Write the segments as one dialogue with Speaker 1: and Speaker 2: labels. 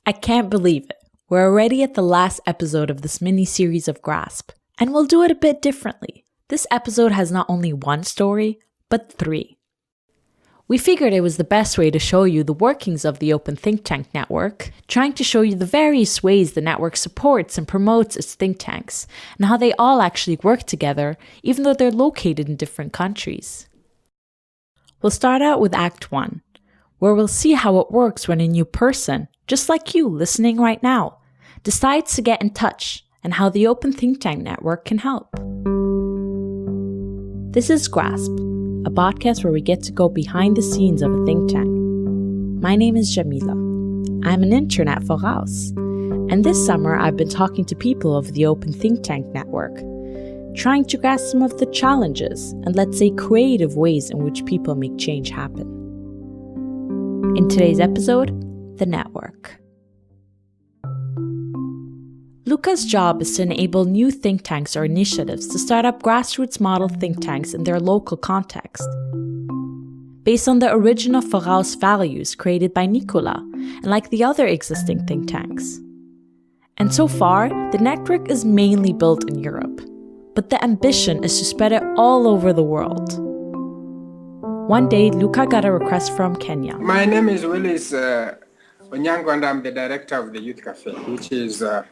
Speaker 1: I can't believe it. We're already at the last episode of this mini-series of Grasp, and we'll do it a bit differently. This episode has not only one story, but three. We figured it was the best way to show you the workings of the Open Think Tank Network, trying to show you the various ways the network supports and promotes its think tanks, and how they all actually work together, even though they're located in different countries. We'll start out with Act 1, where we'll see how it works when a new person, just like you listening right now, decides to get in touch and how the Open Think Tank Network can help. This is Grasp, a podcast where we get to go behind the scenes of a think tank. My name is Jamila. I'm an intern at Voraus, and this summer I've been talking to people of the Open Think Tank Network, trying to grasp some of the challenges and, let's say, creative ways in which people make change happen. In today's episode, the network. Luca's job is to enable new think tanks or initiatives to start up grassroots model think tanks in their local context. Based on the original Voraus values created by Nicola and like the other existing think tanks. And so far, the network is mainly built in Europe, but the ambition is to spread it all over the world. One day, Luca got a request from Kenya.
Speaker 2: My name is Willis Onyango, and I'm the director of the Youth Cafe, which is a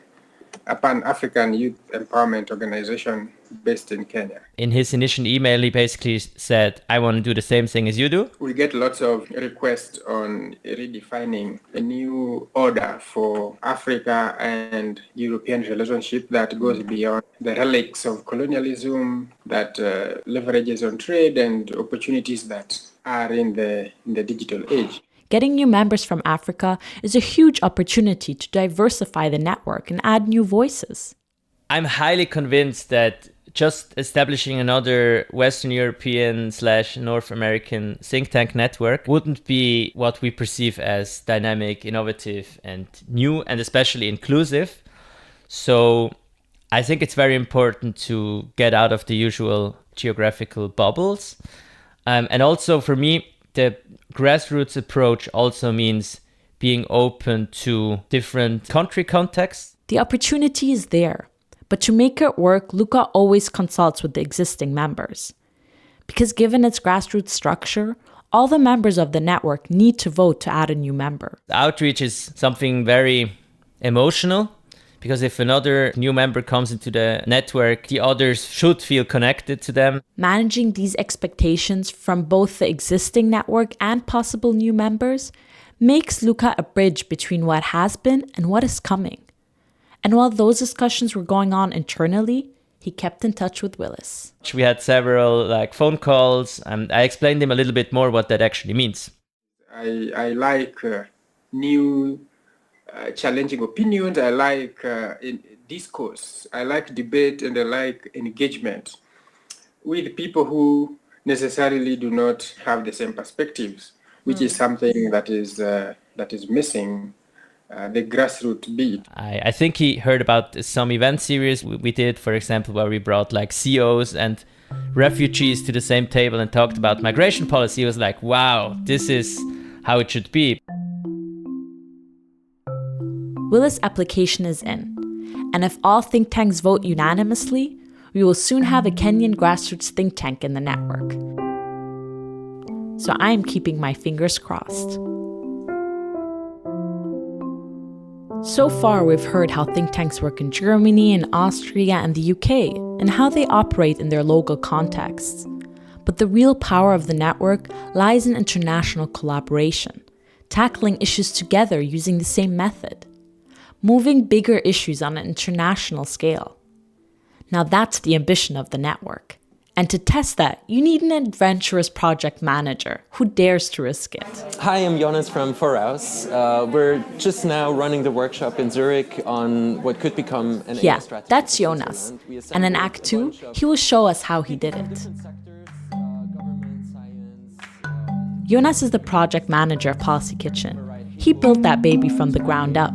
Speaker 2: Pan-African youth empowerment organization based in Kenya.
Speaker 3: In his initial email, he basically said, I want to do the same thing as you do.
Speaker 2: We get lots of requests on redefining a new order for Africa and European relationship that goes beyond the relics of colonialism, that leverages on trade and opportunities that are in the digital age.
Speaker 1: Getting new members from Africa is a huge opportunity to diversify the network and add new voices.
Speaker 3: I'm highly convinced that just establishing another Western European / North American think tank network wouldn't be what we perceive as dynamic, innovative, and new, and especially inclusive. So I think it's very important to get out of the usual geographical bubbles. And also for me, the grassroots approach also means being open to different country contexts.
Speaker 1: The opportunity is there, but to make it work, Luca always consults with the existing members. Because given its grassroots structure, all the members of the network need to vote to add a new member.
Speaker 3: Outreach is something very emotional, because if another new member comes into the network, the others should feel connected to them.
Speaker 1: Managing these expectations from both the existing network and possible new members makes Luca a bridge between what has been and what is coming. And while those discussions were going on internally, he kept in touch with Willis.
Speaker 3: We had several phone calls, and I explained him a little bit more what that actually means.
Speaker 2: I like new challenging opinions. I like discourse. I like debate, and I like engagement with people who necessarily do not have the same perspectives, which is something that is missing. The grassroots beat.
Speaker 3: I think he heard about some event series we did, for example, where we brought CEOs and refugees to the same table and talked about migration policy. He was like, wow, this is how it should be.
Speaker 1: Willis' application is in, and if all think tanks vote unanimously, we will soon have a Kenyan grassroots think tank in the network. So I am keeping my fingers crossed. So far, we've heard how think tanks work in Germany and Austria and the UK, and how they operate in their local contexts. But the real power of the network lies in international collaboration, tackling issues together using the same method, moving bigger issues on an international scale. Now that's the ambition of the network. And to test that, you need an adventurous project manager who dares to risk it.
Speaker 4: Hi, I'm Jonas from Voraus. We're just now running the workshop in Zurich on what could become an AI strategy.
Speaker 1: Yeah, that's Jonas. And in Act 2, he will show us how he did it. Jonas is the project manager of Policy Kitchen. He built that baby from the ground up.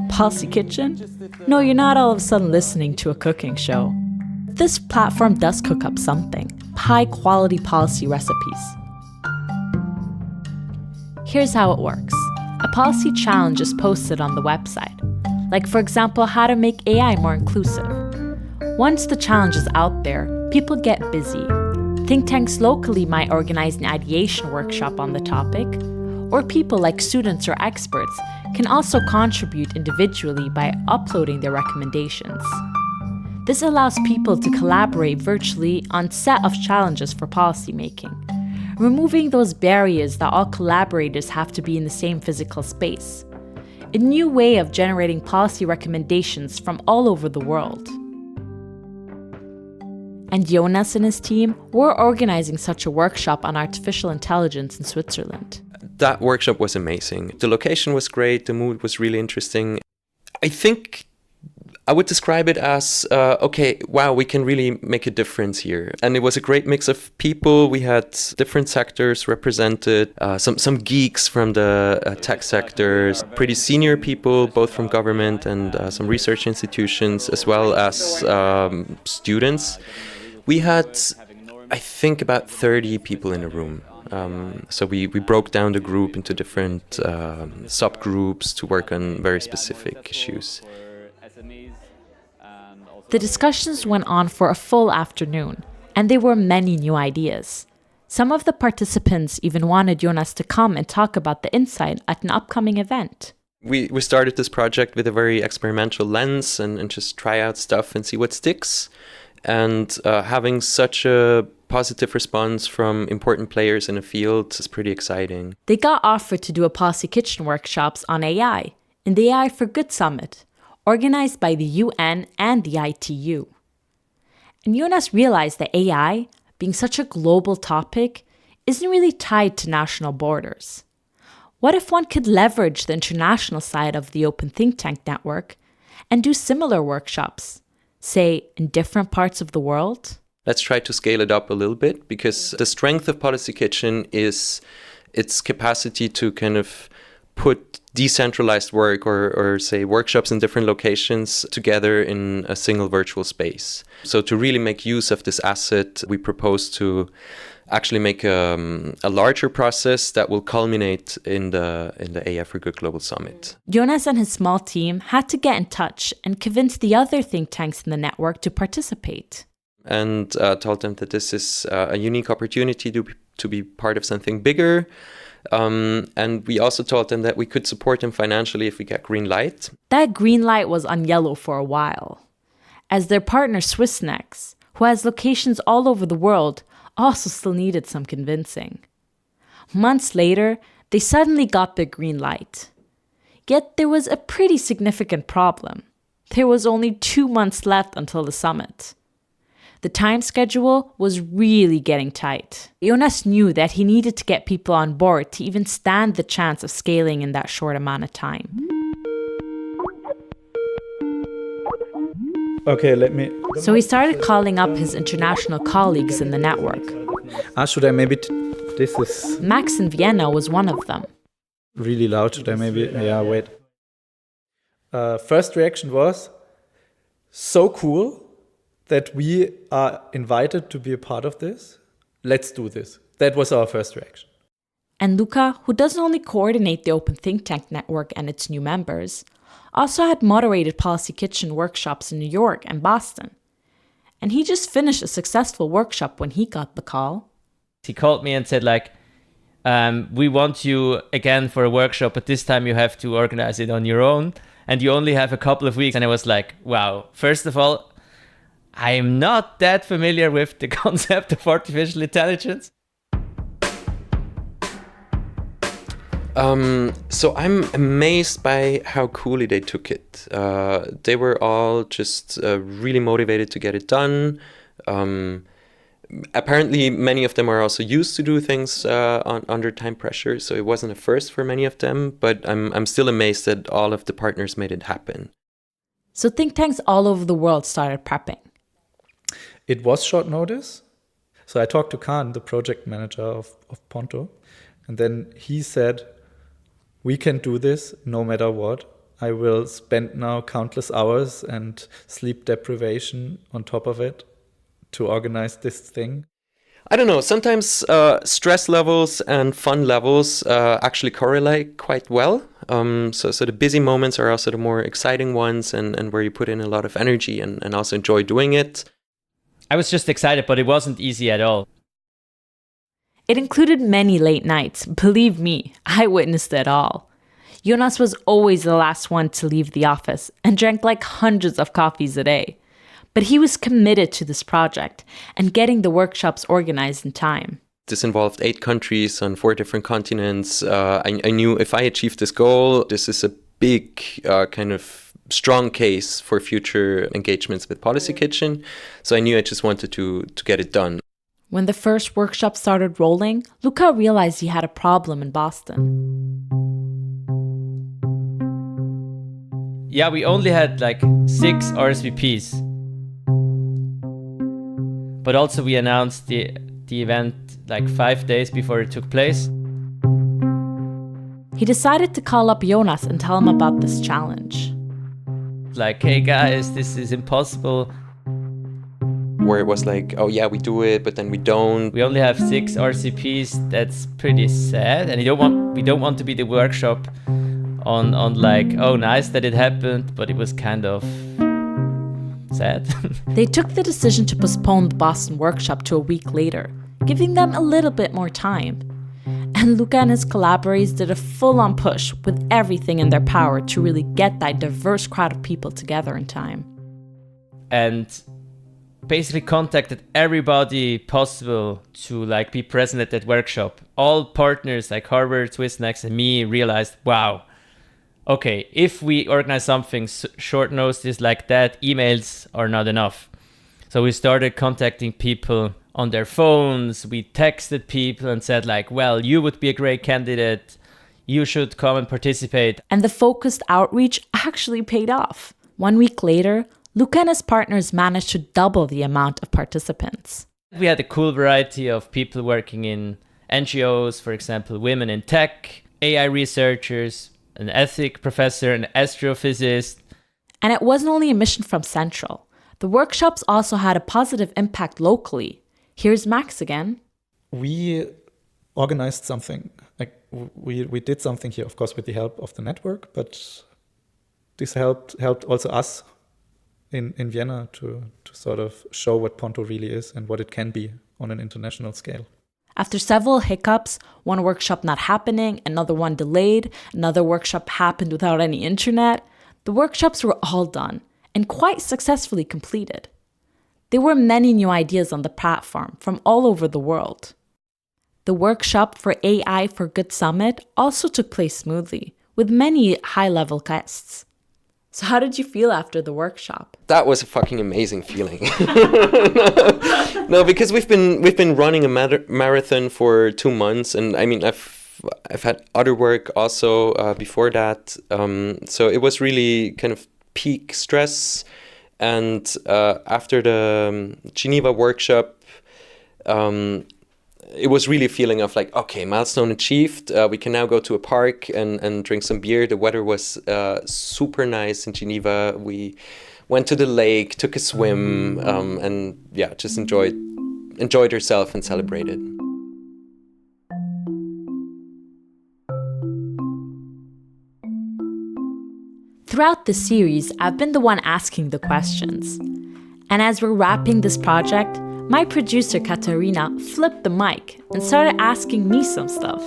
Speaker 1: Policy Kitchen? No, you're not all of a sudden listening to a cooking show. This platform does cook up something, high-quality policy recipes. Here's how it works. A a policy challenge is posted on the website. Like, for example, how to make AI more inclusive. Once the challenge is out there, people get busy. Think tanks locally might organize an ideation workshop on the topic, or people like students or experts can also contribute individually by uploading their recommendations. This allows people to collaborate virtually on a set of challenges for policymaking, removing those barriers that all collaborators have to be in the same physical space. A new way of generating policy recommendations from all over the world. And Jonas and his team were organizing such a workshop on artificial intelligence in Switzerland.
Speaker 5: That workshop was amazing. The location was great, the mood was really interesting. I think I would describe it as, wow, we can really make a difference here. And it was a great mix of people. We had different sectors represented, some geeks from the tech sectors, pretty senior people, both from government and some research institutions, as well as students. We had, I think, about 30 people in a room. So we broke down the group into different subgroups to work on very specific issues.
Speaker 1: The discussions went on for a full afternoon, and there were many new ideas. Some of the participants even wanted Jonas to come and talk about the insight at an upcoming event.
Speaker 5: We started this project with a very experimental lens and just try out stuff and see what sticks. And having such a positive response from important players in the field is pretty exciting.
Speaker 1: They got offered to do a Policy Kitchen workshops on AI in the AI for Good Summit, organized by the UN and the ITU. And Jonas realized that AI, being such a global topic, isn't really tied to national borders. What if one could leverage the international side of the Open Think Tank network and do similar workshops, say, in different parts of the world?
Speaker 5: Let's try to scale it up a little bit, because the strength of Policy Kitchen is its capacity to kind of put decentralized work or say workshops in different locations together in a single virtual space. So to really make use of this asset, we propose to actually make a larger process that will culminate in the AI for Good Global Summit.
Speaker 1: Jonas and his small team had to get in touch and convince the other think tanks in the network to participate.
Speaker 5: And told them that this is a unique opportunity to be part of something bigger. And we also told them that we could support them financially if we get green light.
Speaker 1: That green light was on yellow for a while, as their partner Swissnex, who has locations all over the world, also still needed some convincing. Months later, they suddenly got the green light. Yet there was a pretty significant problem. There was only 2 months left until the summit. The time schedule was really getting tight. Jonas knew that he needed to get people on board to even stand the chance of scaling in that short amount of time.
Speaker 6: Okay,
Speaker 1: So he started calling up his international colleagues in the network.
Speaker 6: Should I maybe... This is
Speaker 1: Max in Vienna was one of them.
Speaker 6: really loud. Should I maybe... Yeah, wait. First reaction was, so cool that we are invited to be a part of this. Let's do this. That was our first reaction.
Speaker 1: And Luca, who doesn't only coordinate the Open Think Tank network and its new members, also had moderated Policy Kitchen workshops in New York and Boston. And he just finished a successful workshop when he got the call.
Speaker 3: He called me and said, we want you again for a workshop, but this time you have to organize it on your own. And you only have a couple of weeks. And I was like, wow, first of all, I am not that familiar with the concept of artificial intelligence.
Speaker 5: So I'm amazed by how coolly they took it. They were all just really motivated to get it done. Apparently, many of them are also used to do things under time pressure, so it wasn't a first for many of them. But I'm still amazed that all of the partners made it happen.
Speaker 1: So think tanks all over the world started prepping.
Speaker 6: It was short notice. So I talked to Khan, the project manager of Ponto, and then he said, we can do this no matter what. I will spend now countless hours and sleep deprivation on top of it to organize this thing.
Speaker 5: I don't know. Sometimes stress levels and fun levels actually correlate quite well. So the busy moments are also the more exciting ones, and where you put in a lot of energy and also enjoy doing it.
Speaker 3: I was just excited, but it wasn't easy at all.
Speaker 1: It included many late nights. Believe me, I witnessed it all. Jonas was always the last one to leave the office and drank like hundreds of coffees a day. But he was committed to this project and getting the workshops organized in time.
Speaker 5: This involved 8 countries on 4 different continents. I knew if I achieved this goal, this is a big kind of strong case for future engagements with Policy Kitchen. So I knew I just wanted to get it done.
Speaker 1: When the first workshop started rolling, Luca realized he had a problem in Boston.
Speaker 3: Yeah, we only had like 6 RSVPs. But also we announced the event like 5 days before it took place.
Speaker 1: He decided to call up Jonas and tell him about this challenge.
Speaker 3: Like, hey guys, this is impossible.
Speaker 5: Where it was like, oh yeah, we do it, but then we don't.
Speaker 3: We only have 6 RCPs. That's pretty sad. And we don't want to be the workshop on like, oh nice that it happened, but it was kind of sad.
Speaker 1: They took the decision to postpone the Boston workshop to a week later, giving them a little bit more time. And Luca and his collaborators did a full-on push with everything in their power to really get that diverse crowd of people together in time.
Speaker 3: And basically contacted everybody possible to like be present at that workshop. All partners like Harvard, Swissnex, and me realized, wow, okay, if we organize something short notice like that, emails are not enough. So we started contacting people on their phones. We texted people and said like, well, you would be a great candidate. You should come and participate.
Speaker 1: And the focused outreach actually paid off. 1 week later, Luca and his partners managed to double the amount of participants.
Speaker 3: We had a cool variety of people working in NGOs, for example, women in tech, AI researchers, an ethics professor, an astrophysicist.
Speaker 1: And it wasn't only a mission from Central. The workshops also had a positive impact locally. Here's Max again.
Speaker 6: We organized something. Like we did something here, of course, with the help of the network, but this helped also us in Vienna to sort of show what Ponto really is and what it can be on an international scale.
Speaker 1: After several hiccups, one workshop not happening, another one delayed, another workshop happened without any internet, the workshops were all done and quite successfully completed. There were many new ideas on the platform from all over the world. The workshop for AI for Good Summit also took place smoothly, with many high-level guests. So how did you feel after the workshop?
Speaker 5: That was a fucking amazing feeling. No, because we've been running a marathon for 2 months, and I mean I've had other work also before that. So it was really kind of peak stress. And after the Geneva workshop, it was really a feeling of like, okay, milestone achieved. We can now go to a park and drink some beer. The weather was super nice in Geneva. We went to the lake, took a swim, and yeah, just enjoyed ourselves and celebrated.
Speaker 1: Throughout the series, I've been the one asking the questions. And as we're wrapping this project, my producer Katarina flipped the mic and started asking me some stuff.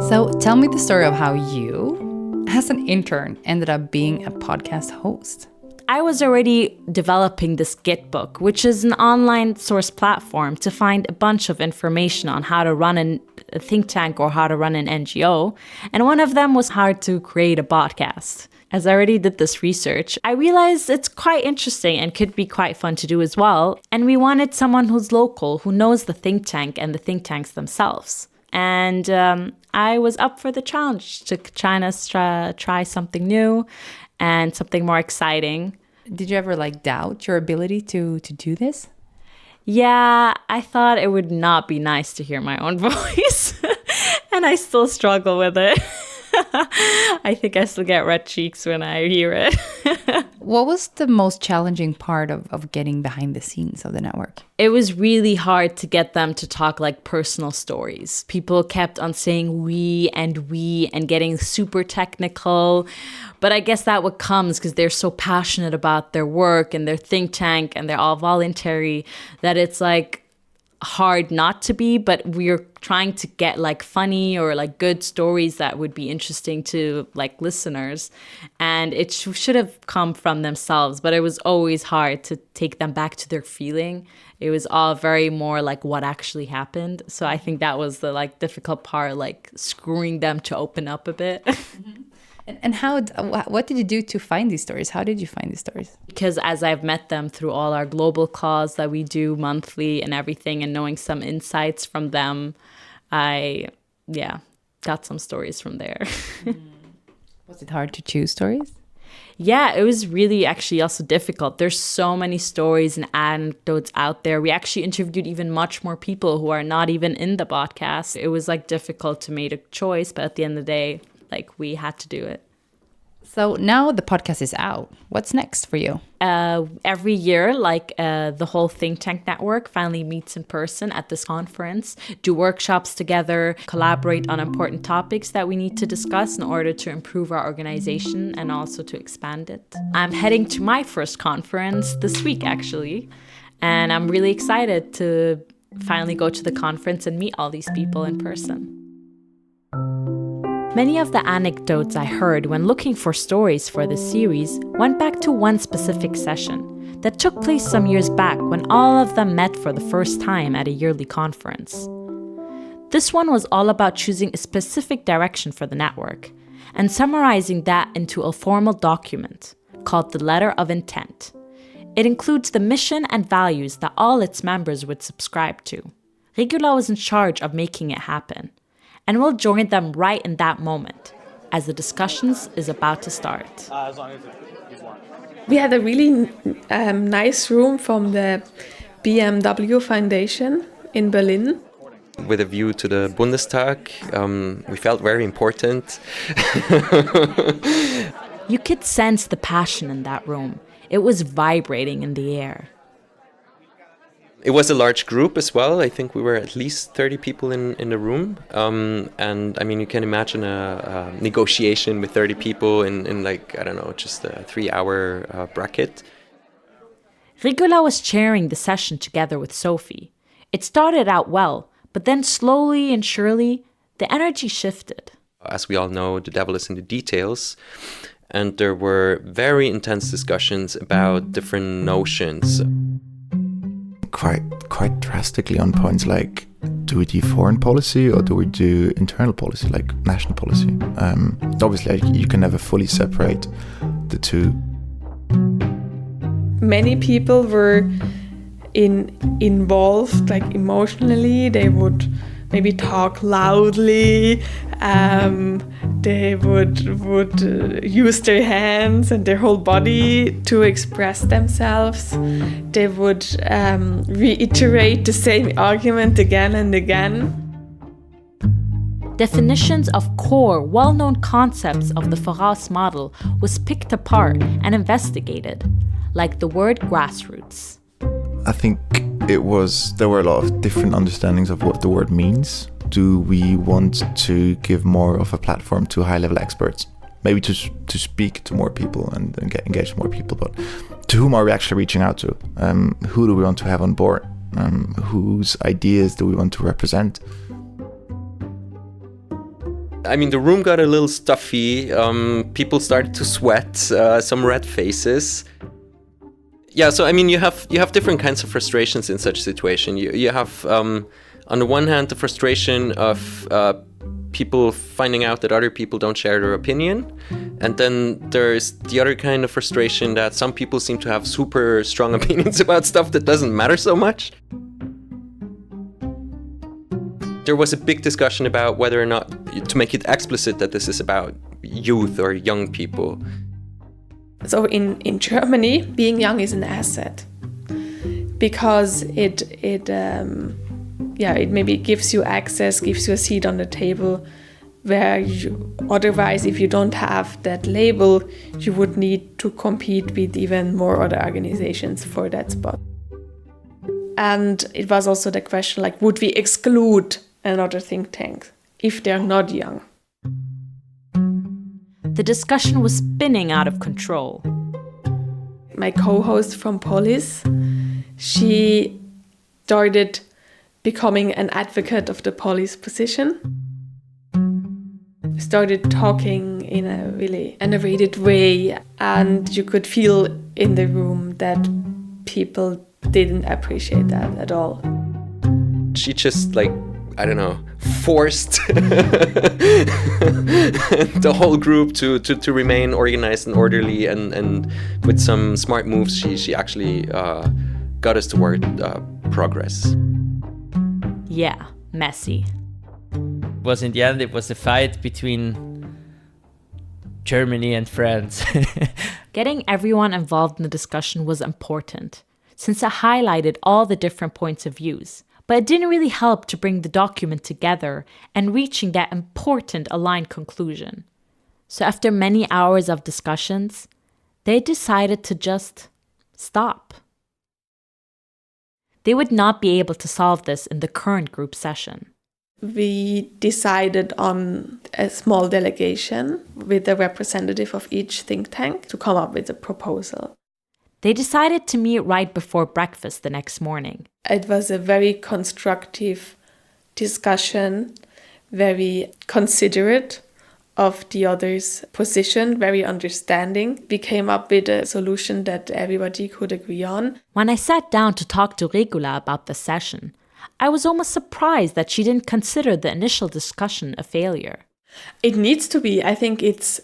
Speaker 7: So tell me the story of how you, as an intern, ended up being a podcast host.
Speaker 1: I was already developing this Git book, which is an online source platform to find a bunch of information on how to run a think tank or how to run an NGO. And one of them was how to create a podcast. As I already did this research, I realized it's quite interesting and could be quite fun to do as well. And we wanted someone who's local, who knows the think tank and the think tanks themselves. And I was up for the challenge to try something new and something more exciting.
Speaker 7: Did you ever doubt your ability to do this?
Speaker 1: Yeah, I thought it would not be nice to hear my own voice. And I still struggle with it. I think I still get red cheeks when I hear it.
Speaker 7: What was the most challenging part of getting behind the scenes of the network?
Speaker 1: It was really hard to get them to talk like personal stories. People kept on saying we and getting super technical. But I guess that what comes because they're so passionate about their work and their think tank and they're all voluntary that it's like hard not to be, but we're trying to get like funny or like good stories that would be interesting to like listeners, and it should have come from themselves, but it was always hard to take them back to their feeling. It was all very more like what actually happened, so I think that was the like difficult part, like screwing them to open up a bit.
Speaker 7: And what did you do to find these stories? How did you find these stories?
Speaker 1: Because as I've met them through all our global calls that we do monthly and everything, and knowing some insights from them, I got some stories from there.
Speaker 7: Was it hard to choose stories?
Speaker 1: Yeah, it was really actually also difficult. There's so many stories and anecdotes out there. We actually interviewed even much more people who are not even in the podcast. It was like difficult to make a choice, but at the end of the day, like we had to do it.
Speaker 7: So now the podcast is out. What's next for you?
Speaker 1: Every year, like the whole Think Tank Network finally meets in person at this conference, do workshops together, collaborate on important topics that we need to discuss in order to improve our organization and also to expand it. I'm heading to my first conference this week, actually, and I'm really excited to finally go to the conference and meet all these people in person. Many of the anecdotes I heard when looking for stories for this series went back to one specific session that took place some years back when all of them met for the first time at a yearly conference. This one was all about choosing a specific direction for the network and summarizing that into a formal document called the Letter of Intent. It includes the mission and values that all its members would subscribe to. Regula was in charge of making it happen. And we'll join them right in that moment, as the discussions is about to start.
Speaker 8: We had a really nice room from the BMW Foundation in Berlin.
Speaker 5: With a view to the Bundestag, we felt very important.
Speaker 1: You could sense the passion in that room. It was vibrating in the air.
Speaker 5: It was a large group as well. I think we were at least 30 people in the room. And I mean, you can imagine a negotiation with 30 people in like, I don't know, just a 3-hour bracket.
Speaker 1: Regula was chairing the session together with Sophie. It started out well, but then slowly and surely, the energy shifted.
Speaker 5: As we all know, the devil is in the details. And there were very intense discussions about different notions.
Speaker 9: Quite drastically on points like, do we do foreign policy or do we do internal policy, like national policy? Obviously, you can never fully separate the two.
Speaker 8: Many people were involved, like emotionally. They would maybe talk loudly. They would use their hands and their whole body to express themselves. They would reiterate the same argument again and again.
Speaker 1: Definitions of core, well-known concepts of the Voraus model was picked apart and investigated, like the word grassroots.
Speaker 9: I think there were a lot of different understandings of what the word means. Do we want to give more of a platform to high-level experts? Maybe to speak to more people and get engaged with more people, but to whom are we actually reaching out to? Who do we want to have on board? Whose ideas do we want to represent?
Speaker 5: I mean, the room got a little stuffy. People started to sweat, some red faces. Yeah, so I mean, you have different kinds of frustrations in such a situation. You have, on the one hand, the frustration of people finding out that other people don't share their opinion. And then there's the other kind of frustration that some people seem to have super strong opinions about stuff that doesn't matter so much. There was a big discussion about whether or not to make it explicit that this is about youth or young people.
Speaker 8: So in Germany, being young is an asset because it maybe gives you access, gives you a seat on the table where otherwise, if you don't have that label, you would need to compete with even more other organizations for that spot. And it was also the question, like, would we exclude another think tank if they're not young?
Speaker 1: The discussion was spinning out of control.
Speaker 8: My co-host from Polis, she started becoming an advocate of the Polis position. Started talking in a really animated way, and you could feel in the room that people didn't appreciate that at all.
Speaker 5: She just, like, I don't know, forced the whole group to remain organized and orderly, and with some smart moves she actually got us toward progress.
Speaker 1: Yeah, messy.
Speaker 3: Was in the end, it was a fight between Germany and France.
Speaker 1: Getting everyone involved in the discussion was important, since it highlighted all the different points of views. But it didn't really help to bring the document together and reaching that important aligned conclusion. So after many hours of discussions, they decided to just stop. They would not be able to solve this in the current group session.
Speaker 8: We decided on a small delegation with a representative of each think tank to come up with a proposal.
Speaker 1: They decided to meet right before breakfast the next morning.
Speaker 8: It was a very constructive discussion, very considerate of the other's position, very understanding. We came up with a solution that everybody could agree on.
Speaker 1: When I sat down to talk to Regula about the session, I was almost surprised that she didn't consider the initial discussion a failure.
Speaker 8: It needs to be. I think it's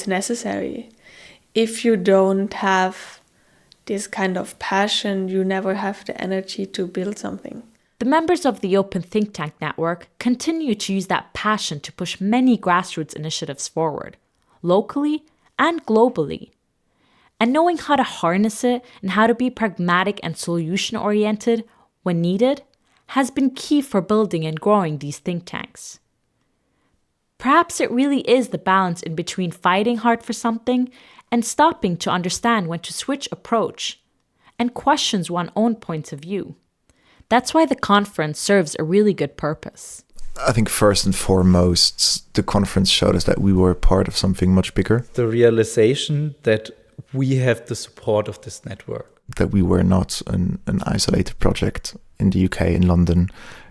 Speaker 8: necessary. If you don't have this kind of passion, you never have the energy to build something.
Speaker 1: The members of the Open Think Tank Network continue to use that passion to push many grassroots initiatives forward, locally and globally. And knowing how to harness it and how to be pragmatic and solution-oriented when needed has been key for building and growing these think tanks. Perhaps it really is the balance in between fighting hard for something and stopping to understand when to switch approach and questions one's own points of view. That's why the conference serves a really good purpose.
Speaker 9: I think first and foremost, the conference showed us that we were part of something much bigger.
Speaker 6: The realization that we have the support of this network.
Speaker 9: That we were not an isolated project in the UK, in London,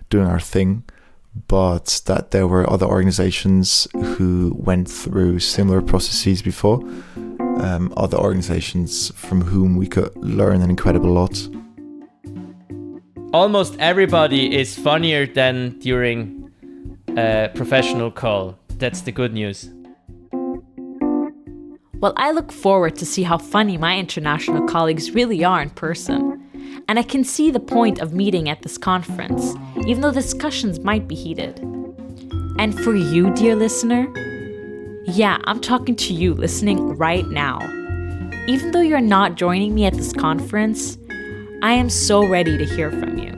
Speaker 9: doing our thing, but that there were other organizations who went through similar processes before, other organizations from whom we could learn an incredible lot.
Speaker 3: Almost everybody is funnier than during a professional call. That's the good news.
Speaker 1: Well, I look forward to see how funny my international colleagues really are in person. And I can see the point of meeting at this conference, even though discussions might be heated. And for you, dear listener, yeah, I'm talking to you listening right now. Even though you're not joining me at this conference, I am so ready to hear from you.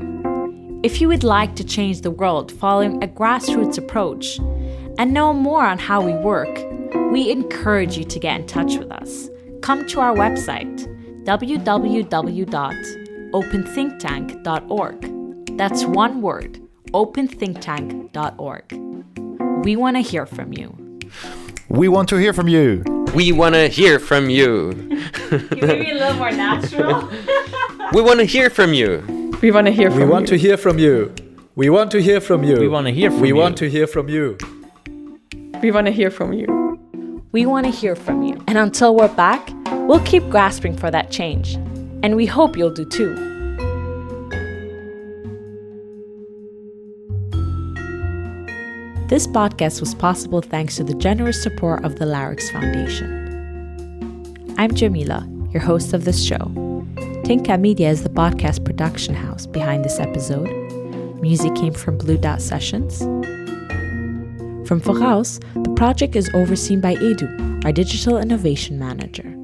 Speaker 1: If you would like to change the world following a grassroots approach and know more on how we work, we encourage you to get in touch with us. Come to our website, www.openthinktank.org. That's one word, openthinktank.org. We want to hear from you.
Speaker 9: We want to hear from you.
Speaker 5: We want to hear from you.
Speaker 1: Can we be a little more natural?
Speaker 5: We want to hear from you.
Speaker 8: We want to hear from you.
Speaker 6: We want to hear from you. We want to hear from you.
Speaker 3: We want to hear from you.
Speaker 6: We want to hear from you.
Speaker 8: We want to hear from you.
Speaker 1: We want to hear from you. And until we're back, we'll keep grasping for that change. And we hope you'll do too. This podcast was possible thanks to the generous support of the Larix Foundation. I'm Jamila, your host of this show. Tinka Media is the podcast production house behind this episode. Music came from Blue Dot Sessions. From Voraus, the project is overseen by Edu, our digital innovation manager.